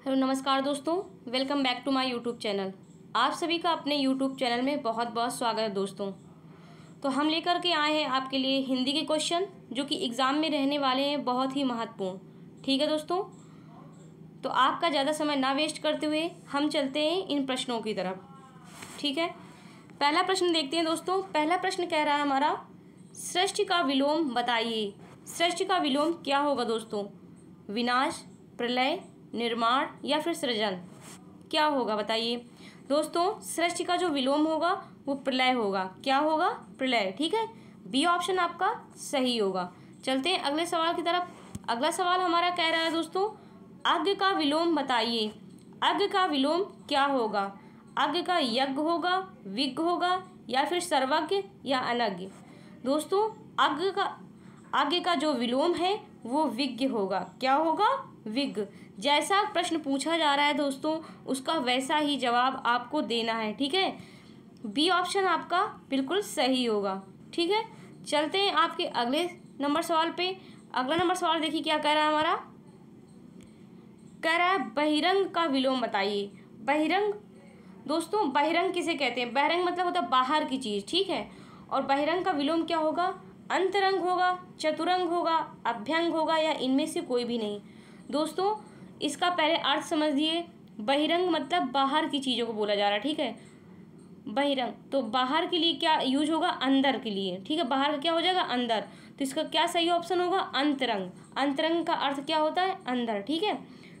Hello नमस्कार दोस्तों, welcome back to my YouTube channel. आप सभी का अपने यूट्यूब चैनल में बहुत बहुत स्वागत है दोस्तों। तो हम लेकर के आए हैं आपके लिए हिंदी के क्वेश्चन जो कि एग्ज़ाम में रहने वाले हैं, बहुत ही महत्वपूर्ण। ठीक है दोस्तों, तो आपका ज़्यादा समय ना वेस्ट करते हुए हम चलते हैं इन प्रश्नों की तरफ। ठीक है, पहला प्रश्न देखते हैं दोस्तों। पहला प्रश्न कह रहा है हमारा, सृष्टि का विलोम बताइए। सृष्टि का विलोम क्या होगा दोस्तों? विनाश, प्रलय, निर्माण या फिर सृजन, क्या होगा बताइए दोस्तों। सृष्टि का जो विलोम होगा वो प्रलय होगा। क्या होगा? प्रलय। ठीक है, बी ऑप्शन आपका सही होगा। चलते हैं अगले सवाल की तरफ। अगला सवाल हमारा कह रहा है दोस्तों, अग्नि का विलोम बताइए। अग्नि का विलोम क्या होगा? अग्नि का यज्ञ होगा, विज्ञ होगा या फिर सर्वज्ञ या अनज्ञ। दोस्तों अग्नि का जो विलोम है वो विज्ञ होगा। क्या होगा? विज्ञ। जैसा प्रश्न पूछा जा रहा है दोस्तों उसका वैसा ही जवाब आपको देना है। ठीक है, बी ऑप्शन आपका बिल्कुल सही होगा। ठीक है, चलते हैं आपके अगले नंबर सवाल पे। अगला नंबर सवाल देखिए क्या कह रहा है हमारा। कह रहा है बहिरंग का विलोम बताइए। बहिरंग दोस्तों, बहिरंग किसे कहते हैं? बहिरंग मतलब होता है बाहर की चीज़। ठीक है, और बहिरंग का विलोम क्या होगा? अंतरंग होगा, चतुरंग होगा, अभ्यंग होगा या इनमें से कोई भी नहीं। दोस्तों इसका पहले अर्थ समझिए। बहिरंग मतलब बाहर की चीज़ों को बोला जा रहा है। ठीक है, बहिरंग तो बाहर के लिए क्या यूज होगा? अंदर के लिए। ठीक है, बाहर का क्या हो जाएगा? अंदर। तो इसका क्या सही ऑप्शन होगा? अंतरंग। अंतरंग का अर्थ क्या होता है? अंदर। ठीक है,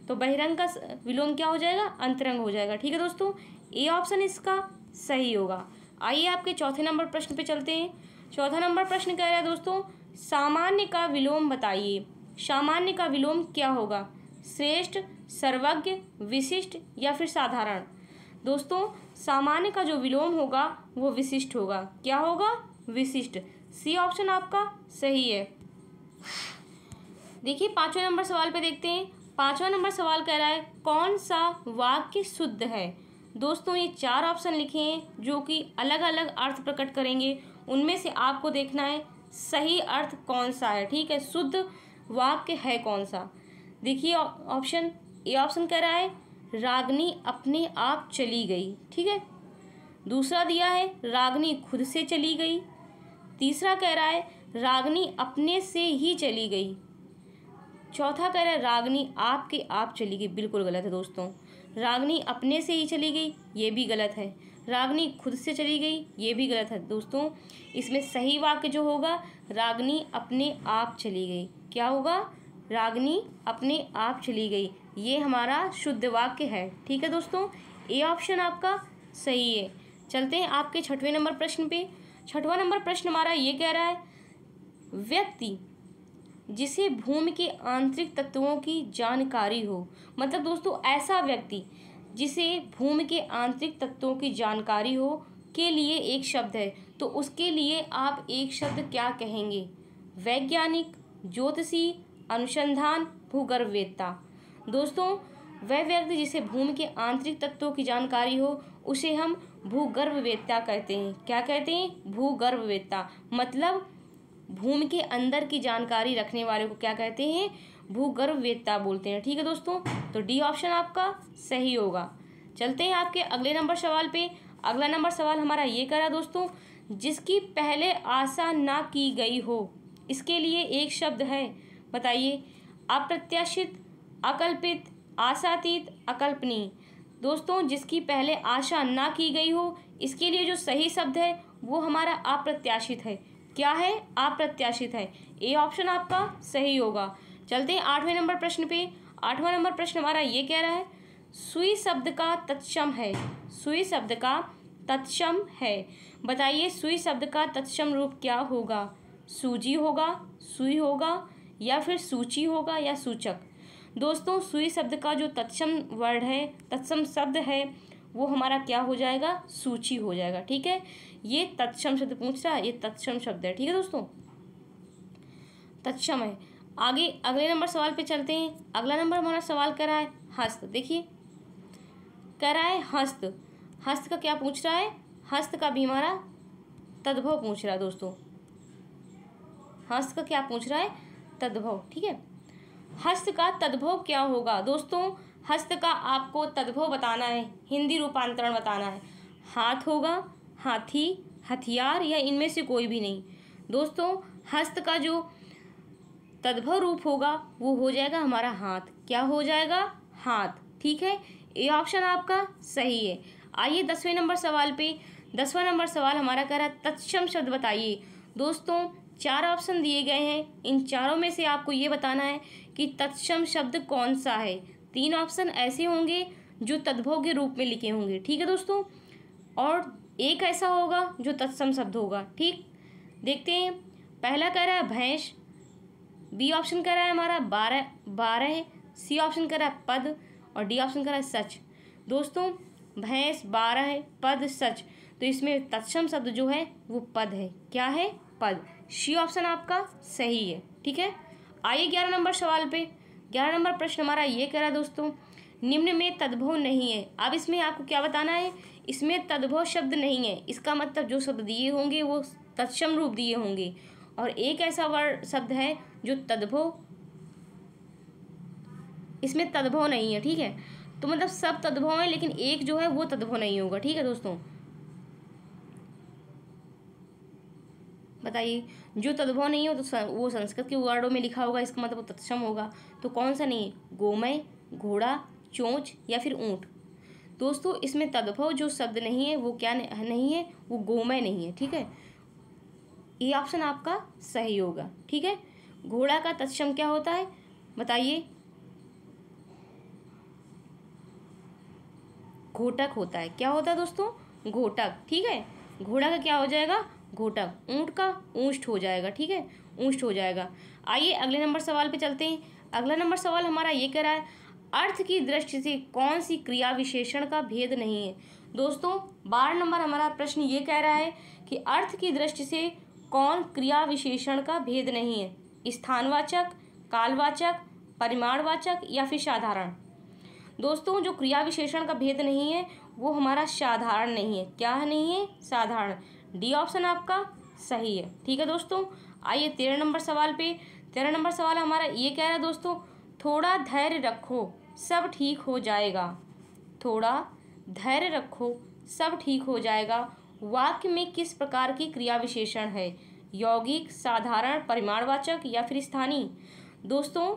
तो बहिरंग का विलोम क्या हो जाएगा? अंतरंग हो जाएगा। ठीक है दोस्तों, ए ऑप्शन इसका सही होगा। आइए आपके चौथे नंबर प्रश्न पे चलते हैं। चौथा नंबर प्रश्न कह रहा है दोस्तों, सामान्य का विलोम बताइए। सामान्य का विलोम क्या होगा? श्रेष्ठ, सर्वज्ञ, विशिष्ट या फिर साधारण। दोस्तों सामान्य का जो विलोम होगा वो विशिष्ट होगा। क्या होगा? विशिष्ट। सी ऑप्शन आपका सही है। देखिए पांचवें नंबर सवाल पे देखते हैं। पांचवा नंबर सवाल कह रहा है, कौन सा वाक्य शुद्ध है। दोस्तों ये चार ऑप्शन लिखे हैं जो कि अलग अलग अर्थ प्रकट करेंगे। उनमें से आपको देखना है सही अर्थ कौन सा है। ठीक है, शुद्ध वाक्य है कौन सा। देखिए ऑप्शन ए ऑप्शन कह रहा है, रागनी अपने आप चली गई। ठीक है, दूसरा दिया है रागनी खुद से चली गई। तीसरा कह रहा है रागनी अपने से ही चली गई। चौथा कह रहा है रागनी आपके आप चली गई। बिल्कुल गलत है दोस्तों। रागनी अपने से ही चली गई ये भी गलत है। रागनी खुद से चली गई ये भी गलत है दोस्तों। इसमें सही वाक्य जो होगा, रागनी अपने आप चली गई। क्या होगा? रागनी अपने आप चली गई, ये हमारा शुद्ध वाक्य है। ठीक है दोस्तों, ए ऑप्शन आपका सही है। चलते हैं आपके छठवें नंबर प्रश्न पे। छठवां नंबर प्रश्न हमारा ये कह रहा है, व्यक्ति जिसे भूमि के आंतरिक तत्वों की जानकारी हो। मतलब दोस्तों ऐसा व्यक्ति जिसे भूमि के आंतरिक तत्वों की जानकारी हो के लिए एक शब्द है, तो उसके लिए आप एक शब्द क्या कहेंगे? वैज्ञानिक, ज्योतिषी, अनुसंधान, भूगर्भवेत्ता। दोस्तों वह व्यक्ति जिसे भूमि के आंतरिक तत्वों की जानकारी हो उसे हम भूगर्भवेत्ता कहते हैं। क्या कहते हैं? भूगर्भवेत्ता। मतलब भूमि के अंदर की जानकारी रखने वाले को क्या कहते हैं? भूगर्भवेत्ता बोलते हैं। ठीक है दोस्तों, तो डी ऑप्शन आपका सही होगा। चलते हैं आपके अगले नंबर सवाल पे। अगला नंबर सवाल हमारा ये कह रहा है दोस्तों, जिसकी पहले आशा ना की गई हो इसके लिए एक शब्द है, बताइए। अप्रत्याशित, अकल्पित, आशातीत, अकल्पनीय। दोस्तों जिसकी पहले आशा ना की गई हो इसके लिए जो सही शब्द है वो हमारा अप्रत्याशित है। क्या है? अप्रत्याशित है। ए ऑप्शन आपका सही होगा। चलते हैं आठवें नंबर प्रश्न पे। आठवां नंबर प्रश्न हमारा ये कह रहा है, सुई शब्द का तत्सम है। सुई शब्द का तत्सम है, बताइए सुई शब्द का तत्सम रूप क्या होगा? सूजी होगा, सुई होगा या फिर सूची होगा या सूचक। दोस्तों सुई शब्द का जो तत्सम वर्ड है, तत्सम शब्द है वो हमारा क्या हो जाएगा? सूची हो जाएगा। ठीक है, ये तत्सम शब्द पूछ रहा है, ये तत्सम शब्द है। ठीक है दोस्तों, तत्सम है। आगे अगले नंबर सवाल पे चलते हैं। अगला नंबर हमारा सवाल कर रहा है हस्त। देखिए कह रहा है हस्त। हस्त का क्या पूछ रहा है? हस्त का भी हमारा तद्भव पूछ रहा है दोस्तों। हस्त का क्या पूछ रहा है? तद्भव। ठीक है, हस्त का तद्भव क्या होगा? दोस्तों हस्त का आपको तद्भव बताना है, हिंदी रूपांतरण बताना है। हाथ होगा, हाथी, हथियार या इनमें से कोई भी नहीं। दोस्तों हस्त का जो तद्भव रूप होगा वो हो जाएगा हमारा हाथ। क्या हो जाएगा? हाथ। ठीक है, ये ऑप्शन आपका सही है। आइए 10वें नंबर सवाल पे। 10वां नंबर सवाल हमारा कह रहा है तत्सम शब्द बताइए। दोस्तों 4 ऑप्शन दिए गए हैं, इन चारों में से आपको ये बताना है कि तत्सम शब्द कौन सा है। 3 ऑप्शन ऐसे होंगे जो तद्भव के रूप में लिखे होंगे। ठीक है दोस्तों, और एक ऐसा होगा जो तत्सम शब्द होगा। ठीक, देखते हैं। पहला कह रहा है भैंस, बी ऑप्शन कह रहा है हमारा 12, सी ऑप्शन कह रहा है पद और डी ऑप्शन कह रहा है सच। दोस्तों भैंस, 12, पद, सच, तो इसमें तत्सम शब्द जो है वो पद है। क्या है? पद। सी ऑप्शन आपका सही है। ठीक है, आइए 11 नंबर सवाल पे। 11 नंबर प्रश्न हमारा ये कह रहा है दोस्तों निम्न में तद्भव नहीं है। अब इसमें आपको क्या बताना है? इसमें तद्भव शब्द नहीं है, इसका मतलब जो शब्द दिए होंगे वो तत्सम रूप दिए होंगे, और एक ऐसा वर्ड शब्द है जो तद्भव, इसमें तद्भव नहीं है। ठीक है, तो मतलब सब तद्भव है लेकिन एक जो है वो तद्भव नहीं होगा। ठीक है दोस्तों, बताइए जो तद्भव नहीं हो तो वो संस्कृत के वर्डों में लिखा होगा, इसका मतलब वो तत्सम होगा। तो कौन सा नहीं है? गोमय, घोड़ा, चोंच या फिर ऊंट। दोस्तों इसमें तद्भव जो शब्द नहीं है वो क्या नहीं है? वो गोमय नहीं है। ठीक है, ये ऑप्शन आपका सही होगा। ठीक है, घोड़ा का तत्सम क्या होता है बताइए? घोटक होता है। क्या होता है दोस्तों? घोटक। ठीक है, घोड़ा का क्या हो जाएगा? घोटक। ऊंट का ऊंट हो जाएगा। ठीक है, ऊंट हो जाएगा। आइए अगले नंबर सवाल पे चलते हैं। अगला नंबर सवाल हमारा ये कह रहा है अर्थ की दृष्टि से कौन सी क्रिया विशेषण का भेद नहीं है। दोस्तों 12 नंबर हमारा प्रश्न ये कह रहा है कि अर्थ की दृष्टि से कौन क्रिया विशेषण का भेद नहीं है? स्थानवाचक, कालवाचक, परिमाणवाचक या फिर साधारण। दोस्तों जो क्रिया विशेषण का भेद नहीं है वो हमारा साधारण नहीं है। क्या नहीं है? साधारण। डी ऑप्शन आपका सही है। ठीक है दोस्तों, आइए 13 नंबर सवाल पे। 13 नंबर सवाल हमारा ये कह रहा है दोस्तों थोड़ा धैर्य रखो सब ठीक हो जाएगा। थोड़ा धैर्य रखो सब ठीक हो जाएगा वाक्य में किस प्रकार की क्रिया विशेषण है? यौगिक, साधारण, परिमाणवाचक या फिर स्थानीय। दोस्तों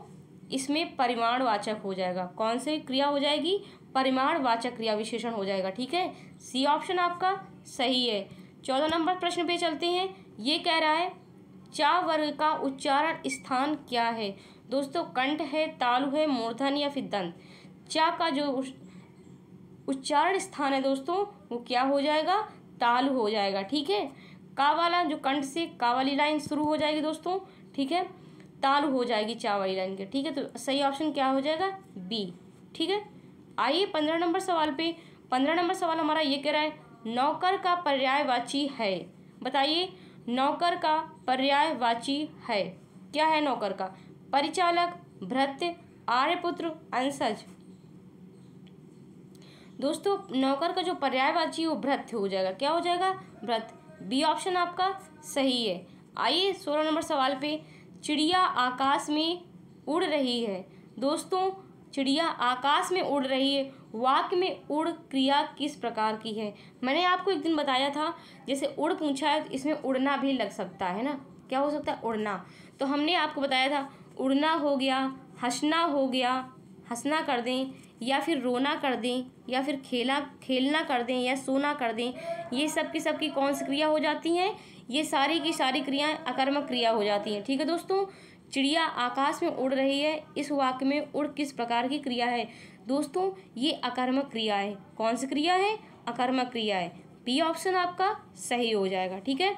इसमें परिमाणवाचक हो जाएगा। कौन सी क्रिया हो जाएगी? परिमाणवाचक क्रिया विशेषण हो जाएगा। ठीक है, सी ऑप्शन आपका सही है। 14 नंबर प्रश्न पे चलते हैं। ये कह रहा है चा वर्ग का उच्चारण स्थान क्या है? दोस्तों कंठ है, तालु है, मूर्धन या फिर दंत। चा का जो उच्चारण स्थान है दोस्तों वो क्या हो जाएगा? तालु हो जाएगा। ठीक है, का वाला जो कंठ से का वाली लाइन शुरू हो जाएगी दोस्तों। ठीक है, तालु हो जाएगी चा वाली लाइन के। ठीक है, तो सही ऑप्शन क्या हो जाएगा? बी। ठीक है, आइए 15 नंबर सवाल पे। 15 नंबर सवाल हमारा ये कह रहा है नौकर का पर्यायवाची है। बताइए नौकर का पर्यायवाची है। क्या है नौकर का? परिचालक, भृत्य, आर्यपुत्र, अंशज। दोस्तों नौकर का जो पर्यायवाची वो भृत्य हो जाएगा। क्या हो जाएगा? भृत्य। बी ऑप्शन आपका सही है। आइए 16 नंबर सवाल पे। चिड़िया आकाश में उड़ रही है। दोस्तों चिड़िया आकाश में उड़ रही है, वाक्य में उड़ क्रिया किस प्रकार की है? मैंने आपको एक दिन बताया था जैसे उड़ पूछा है तो इसमें उड़ना भी लग सकता है ना। क्या हो सकता है? उड़ना। तो हमने आपको बताया था उड़ना हो गया, हंसना हो गया, हंसना कर दें, या फिर रोना कर दें, या फिर खेलना कर दें, या सोना कर दें। ये सब की कौन सी क्रिया हो जाती हैं? ये सारी की सारी क्रियाएं अकर्मक क्रिया हो जाती हैं। ठीक है दोस्तों, चिड़िया आकाश में उड़ रही है, इस वाक्य में उड़ किस प्रकार की क्रिया है? दोस्तों ये अकर्मक क्रिया है। कौन सी क्रिया है? अकर्मक क्रिया है। बी ऑप्शन आपका सही हो जाएगा। ठीक है,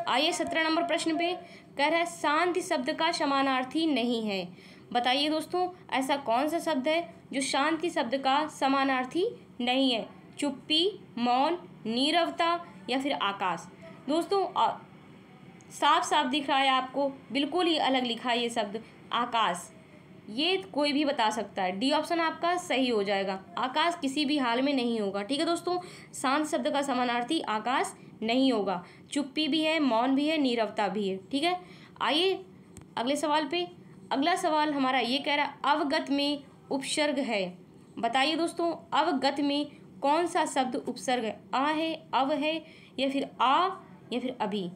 आइए 17 नंबर प्रश्न पे। कह रहा है शांति शब्द का समानार्थी नहीं है। बताइए दोस्तों ऐसा कौन सा शब्द है जो शांति शब्द का समानार्थी नहीं है? चुप्पी, मौन, नीरवता या फिर आकाश। दोस्तों साफ साफ दिख रहा है आपको, बिल्कुल ही अलग लिखा है ये शब्द आकाश। ये कोई भी बता सकता है। डी ऑप्शन आपका सही हो जाएगा। आकाश किसी भी हाल में नहीं होगा। ठीक है दोस्तों, शांत शब्द का समानार्थी आकाश नहीं होगा। चुप्पी भी है, मौन भी है, नीरवता भी है। ठीक है, आइए अगले सवाल पे। अगला सवाल हमारा ये कह रहा है अवगत में उपसर्ग है। बताइए दोस्तों, अवगत में कौन सा शब्द उपसर्ग है? आ है, अव है, या फिर आ, या फिर अभी?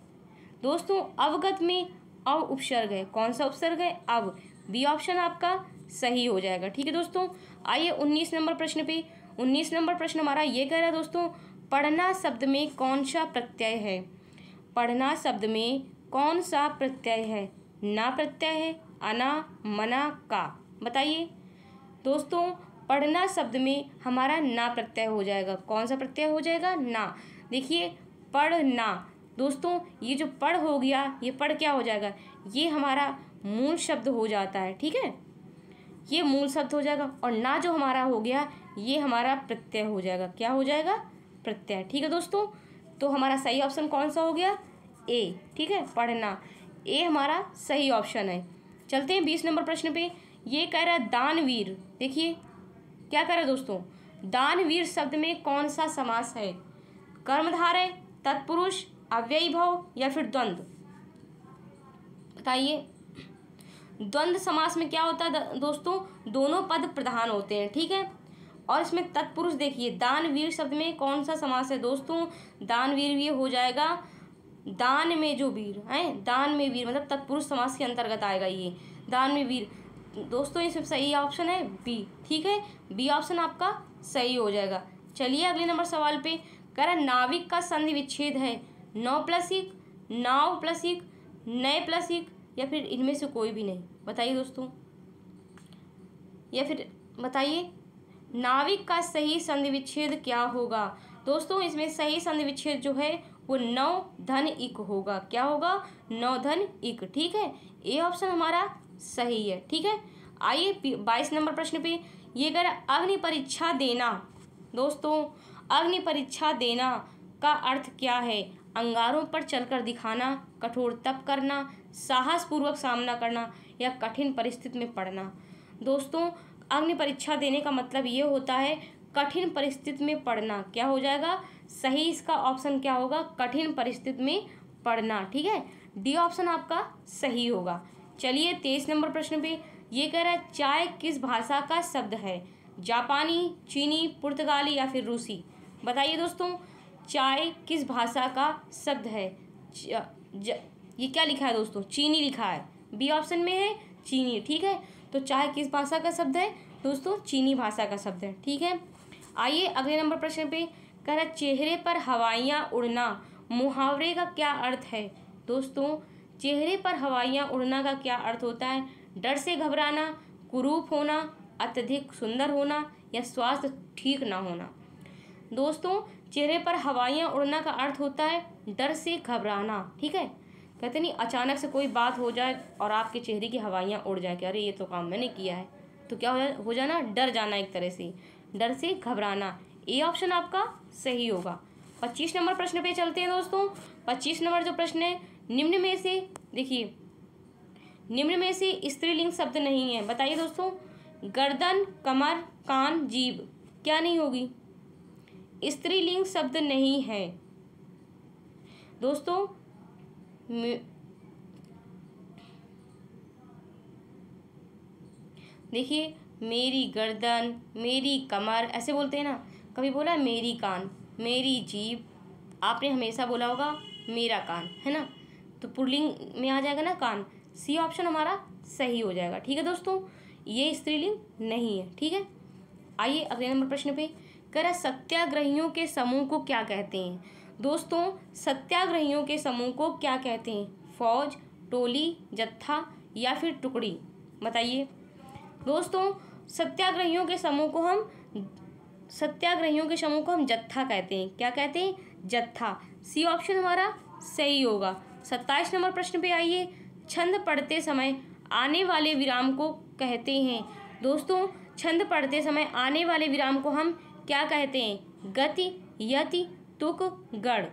दोस्तों अवगत में अव उपसर्ग है। कौन सा उपसर्ग है? अव। बी ऑप्शन आपका सही हो जाएगा। ठीक है दोस्तों, आइए 19 नंबर प्रश्न पे। 19 नंबर प्रश्न हमारा ये कह रहा है दोस्तों, पढ़ना शब्द में कौन सा प्रत्यय है? पढ़ना शब्द में कौन सा प्रत्यय है? ना प्रत्यय है, अना, मना, का? बताइए दोस्तों, पढ़ना शब्द में हमारा ना प्रत्यय हो जाएगा। कौन सा प्रत्यय हो जाएगा? ना। देखिए पढ़ना दोस्तों, ये जो पढ़ हो गया, ये पढ़ क्या हो जाएगा? ये हमारा मूल शब्द हो जाता है। ठीक है, ये मूल शब्द हो जाएगा। और ना जो हमारा हो गया, ये हमारा प्रत्यय हो जाएगा। क्या हो जाएगा? प्रत्यय। ठीक है दोस्तों, तो हमारा सही ऑप्शन कौन सा हो गया? ए। ठीक है, पढ़ना, ए हमारा सही ऑप्शन है। चलते हैं 20 नंबर प्रश्न पे। ये कह रहा है दानवीर। देखिए क्या कह रहा है दोस्तों, दानवीर शब्द में कौन सा समास है? कर्मधारय, तत्पुरुष, अव्ययीभाव, या फिर द्वंद्व? बताइए। द्वंद्व समास में क्या होता है दोस्तों? दोनों पद प्रधान होते हैं। ठीक है, और इसमें तत्पुरुष, देखिए दानवीर शब्द में कौन सा समास है दोस्तों? दानवीर भी हो जाएगा, दान में जो वीर है, दान में वीर, मतलब तत्पुरुष समास के अंतर्गत आएगा ये, दान में वीर। दोस्तों इसमें सही ऑप्शन है बी। ठीक है, बी ऑप्शन आपका सही हो जाएगा। चलिए अगले नंबर सवाल पे। कह रहा नाविक का संधि विच्छेद है नौ प्लस एक, नाव प्लस एक, नए प्लस एक, या फिर इनमें से कोई भी नहीं? बताइए दोस्तों, या फिर बताइए नाविक का सही संधि विच्छेद क्या होगा? दोस्तों इसमें सही संधि विच्छेद जो है वो नौ धन इक होगा। क्या होगा? नौ धन इक। ठीक है, ए ऑप्शन हमारा सही है। ठीक है, आइए 22 नंबर प्रश्न पे। ये कह रहा अग्नि परीक्षा देना। दोस्तों अग्नि परीक्षा देना का अर्थ क्या है? अंगारों पर चलकर दिखाना, कठोर तप करना, साहसपूर्वक सामना करना, या कठिन परिस्थिति में पड़ना? दोस्तों अग्नि परीक्षा देने का मतलब ये होता है कठिन परिस्थिति में पड़ना। क्या हो जाएगा? सही इसका ऑप्शन क्या होगा? कठिन परिस्थिति में पड़ना। ठीक है, डी ऑप्शन आपका सही होगा। चलिए 23 नंबर प्रश्न पे। ये कह रहा है चाय किस भाषा का शब्द है? जापानी, चीनी, पुर्तगाली, या फिर रूसी? बताइए दोस्तों, चाय किस भाषा का शब्द है? ये क्या लिखा है दोस्तों? चीनी लिखा है। बी ऑप्शन में है चीनी। ठीक है, तो चाय किस भाषा का शब्द है दोस्तों? चीनी भाषा का शब्द है। ठीक है, आइए अगले नंबर प्रश्न पे। कह रहा चेहरे पर हवाइयाँ उड़ना मुहावरे का क्या अर्थ है? दोस्तों चेहरे पर हवाइयाँ उड़ना का क्या अर्थ होता है? डर से घबराना, कुरूप होना, अत्यधिक सुंदर होना, या स्वास्थ्य ठीक ना होना? दोस्तों चेहरे पर हवाइयाँ उड़ना का अर्थ होता है डर से घबराना। ठीक है, कहते नहीं अचानक से कोई बात हो जाए और आपके चेहरे की हवाइयाँ उड़ जाए कि अरे ये तो काम मैंने किया है, तो क्या हो जाना? डर जाना, एक तरह से डर से घबराना। ए ऑप्शन आपका सही होगा। 25 नंबर प्रश्न पे चलते हैं दोस्तों। 25 नंबर जो प्रश्न है, निम्न में से देखिए, निम्न में से स्त्रीलिंग शब्द नहीं है। बताइए दोस्तों, गर्दन, कमर, कान, जीभ, क्या नहीं होगी? स्त्रीलिंग शब्द नहीं है दोस्तों। देखिए मेरी गर्दन, मेरी कमर, ऐसे बोलते हैं ना। कभी बोला मेरी कान, मेरी जीभ, आपने हमेशा बोला होगा मेरा कान, है ना? तो पुल्लिंग में आ जाएगा ना कान। सी ऑप्शन हमारा सही हो जाएगा। ठीक है दोस्तों, ये स्त्रीलिंग नहीं है। ठीक है, आइए अगले नंबर प्रश्न पे। कह रहा सत्याग्रहियों के समूह को क्या कहते हैं? दोस्तों सत्याग्रहियों के समूह को क्या कहते हैं? फौज, टोली, जत्था, या फिर टुकड़ी? बताइए दोस्तों, सत्याग्रहियों के समूह को हम जत्था कहते हैं। क्या कहते हैं? जत्था। सी ऑप्शन हमारा सही होगा। 27 नंबर प्रश्न पे आइए। छंद पढ़ते समय आने वाले विराम को कहते हैं। दोस्तों छंद पढ़ते समय आने वाले विराम को हम क्या कहते हैं? गति, यति, तुक, गढ़?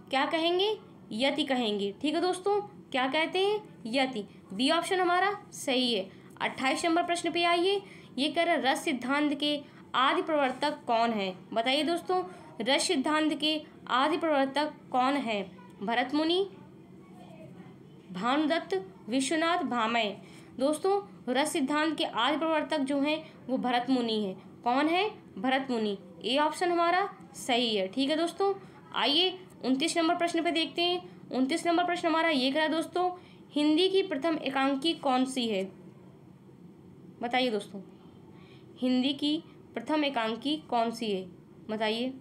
क्या कहेंगे? यति कहेंगे। ठीक है दोस्तों, क्या कहते हैं? यति। बी ऑप्शन हमारा सही है। 28 नंबर प्रश्न पे आइए। ये कह रहा रस सिद्धांत के आदि प्रवर्तक कौन है? बताइए दोस्तों, रस सिद्धांत के आदि प्रवर्तक कौन है? भरत मुनि, भानुदत्त, विश्वनाथ भामह? दोस्तों रस सिद्धांत के आदि प्रवर्तक जो हैं वो भरत मुनि है। कौन है? भरत मुनि। ए ऑप्शन हमारा सही है। ठीक है दोस्तों, आइए 29 नंबर प्रश्न पे देखते हैं। 29 नंबर प्रश्न हमारा ये कह रहा है दोस्तों, हिंदी की प्रथम एकांकी कौन सी है? बताइए दोस्तों, हिंदी की प्रथम एकांकी कौन सी है? बताइए।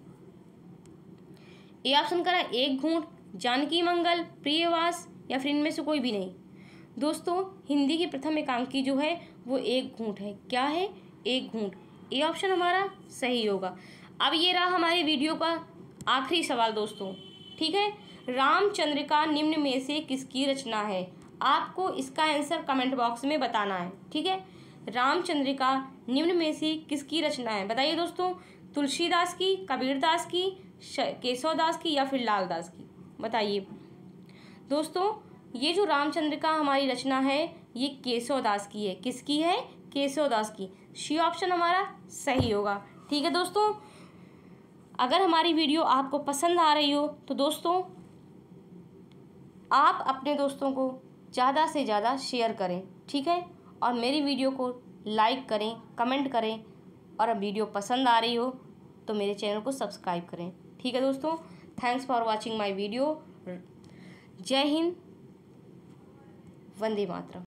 ए ऑप्शन करा एक घूंट, जानकी मंगल, प्रियवास, या फिर इनमें से कोई भी नहीं। दोस्तों, हिंदी की प्रथम एकांकी जो है वो एक घूंट है। क्या है? एक घूंट। ए ऑप्शन हमारा सही होगा। अब ये रहा हमारे वीडियो का आखिरी सवाल दोस्तों। ठीक है, रामचंद्रिका निम्न में से किसकी रचना है? आपको इसका आंसर कमेंट बॉक्स में बताना है। ठीक है, रामचंद्रिका निम्न में से किसकी रचना है? बताइए दोस्तों, तुलसीदास की, कबीरदास की, केशवदास की, या फिर लालदास की? बताइए दोस्तों, ये जो रामचंद्रिका हमारी रचना है ये केशवदास की है। किसकी है? केशवदास की। सी ऑप्शन हमारा सही होगा। ठीक है दोस्तों, अगर हमारी वीडियो आपको पसंद आ रही हो तो दोस्तों आप अपने दोस्तों को ज़्यादा से ज़्यादा शेयर करें। ठीक है, और मेरी वीडियो को लाइक करें, कमेंट करें, और अब वीडियो पसंद आ रही हो तो मेरे चैनल को सब्सक्राइब करें। ठीक है दोस्तों, thanks for watching my video. जय हिंद, वंदे मातरम।